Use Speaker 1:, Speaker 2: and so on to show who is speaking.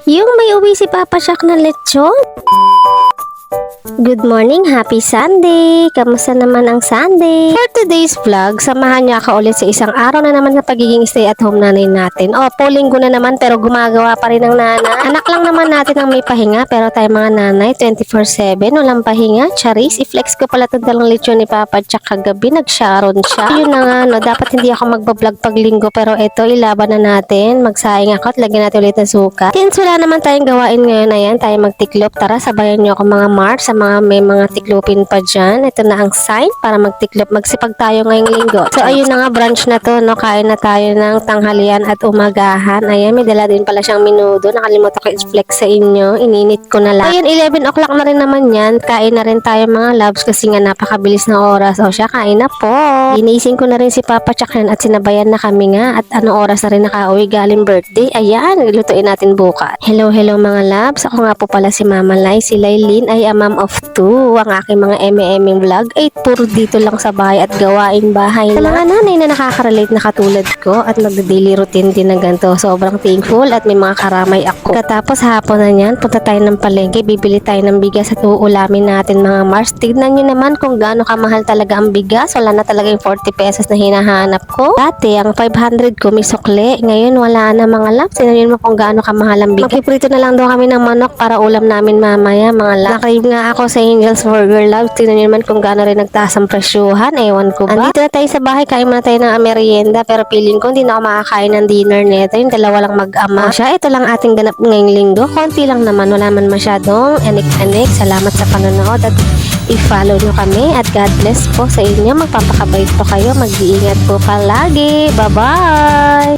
Speaker 1: Yung may uwi si Papa Shaq na lechon. Good morning, happy Sunday! Kamusta naman ang Sunday? For today's vlog, samahan niya ako ulit sa isang araw na naman na pagiging stay at home nanay natin. Opo, linggo na naman pero gumagawa pa rin ng nanay. Anak lang naman natin ang may pahinga pero tayo mga nanay 24/7 walang pahinga. Charis, i-flex ko pala itong dalang lechon ni Papa Shaq kagabi, nag-sharon siya. Yun na nga, no, dapat hindi ako magbablog pag linggo pero ito, ilaban na natin. Magsaing ako at lagyan natin ulit ng suka. Since wala naman tayong gawain ngayon, ayan, tayo magtiklop. Tara, sabayan niyo ako mga Mars sa mga may mga tiklopin pa dyan. Ito na ang sign para magtiklop. Magsipag tayo ngayong linggo. So, ayun na nga, brunch na to, no? Kain na tayo ng tanghalian at umagahan. Ayan, may dala din pala siyang minudo. Nakalimutan ko i-flex sa inyo. Ininit ko na lang. Ayun, 11 o'clock na rin naman yan. Kain na rin tayo mga loves kasi nga napakabilis na oras. O siya, kain na po. Ginising ko na rin si Papa Shaq yan at sinabayan na kami nga. At ano oras na rin nakauwi galing birthday. Ayan, lutuin natin bukas. Hello mga loves. Ako nga po pala si Mama Lai. Si Laylin ay a mom of 2. Ang aking mga eme-eming vlog ay puro dito lang sa bahay at gawaing bahay na. Sa mga nanay na nakaka-relate na katulad ko at nagda-daily routine din na ganito. Sobrang thankful at may mga karamay ako. Katapos hapon na yan, punta tayo ng palengke, bibili tayo ng bigas at uulamin natin mga Mars. Tignan nyo naman kung gaano kamahal talaga ang bigas. Wala na talaga yung 40 pesos na hinahanap ko. Dati, ang 500 ko may sukle. Ngayon, wala na mga laps. Tignan mo kung gaano kamahal ang bigas. Magpiprito na lang daw kami ng manok para ulam namin mamaya mga laps. Nakrave nga ako sa Angel's Burger Love. Tignan nyo naman kung gaano rin nagtaas ang presyuhan. Ewan ko ba? Andito na tayo sa bahay. Kain muna tayo ng merienda. Pero feeling ko hindi na ako makakain ng dinner nito. Yung dalawa lang mag-ama. O siya, ito lang ating ganap ngayong linggo. Konti lang naman. Wala man masyadong anik-anik. Salamat sa panonood at i-follow nyo kami. At God bless po sa inyo. Magpapakabait po kayo. Mag-iingat po palagi. Bye-bye!